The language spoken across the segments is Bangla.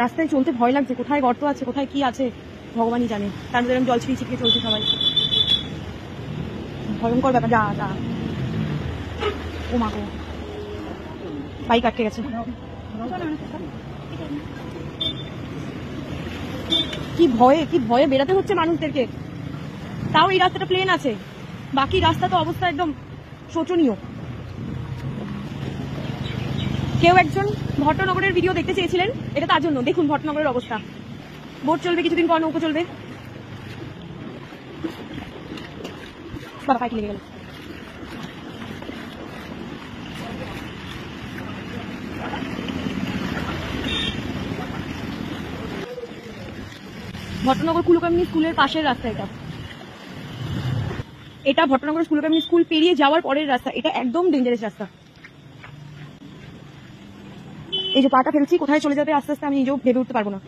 রাস্তায় চলতে ভয় লাগছে, কোথায় গর্ত আছে কোথায় কি আছে ভগবানই জানে। তার মধ্যে জল ছিটিয়ে ছিটিয়ে চলছে সবাই, ভয়ঙ্কর ব্যাপার। যা যা, ও মা গো, বাইক আটকে গেছে। কি ভয়ে বেরাতে হচ্ছে মানুষদেরকে। তাও এই রাস্তাটা প্লেন আছে, বাকি রাস্তা তো অবস্থা একদম শোচনীয়। কেউ একজন ভট্টনগরের ভিডিও দেখতে চেয়েছিলেন, এটা তার জন্য। দেখুন ভট্টনগরের অবস্থা, বোট চলবে কিছুদিন পর, নৌকো চলবে। বাবা পাইক লেগে গেল। ভট্টনগর কুলকামিনী স্কুলের পাশের রাস্তা এটা। এটা ভট্টনগর কুলকামিনী স্কুল পেরিয়ে যাওয়ার পরের রাস্তা। এটা একদম ডেঞ্জারাস রাস্তা। এই যে পাটা ফেলছি, কোথায় চলে যাবে আস্তে আস্তে আমি নিজেও ভেবে উঠতে পারবো না।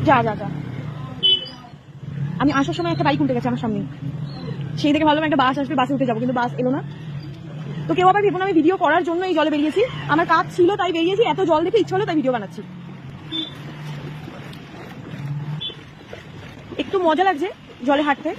যা যা যা, আমি আসার সময় একটা বাইক উল্টে গেছে আমার সামনে, সেই থেকে ভাবলাম একটা বাস আসবে, বাসে উঠে যাবো, কিন্তু বাস এলো না। তো কেউ আবার ভেবো না আমি ভিডিও করার জন্য এই জলে বেরিয়েছি, আমার কাজ ছিল তাই বেরিয়েছি। এত জল দেখে ইচ্ছা হলো তাই ভিডিও বানাচ্ছি। একটু মজা লাগছে জলে হাঁটতে।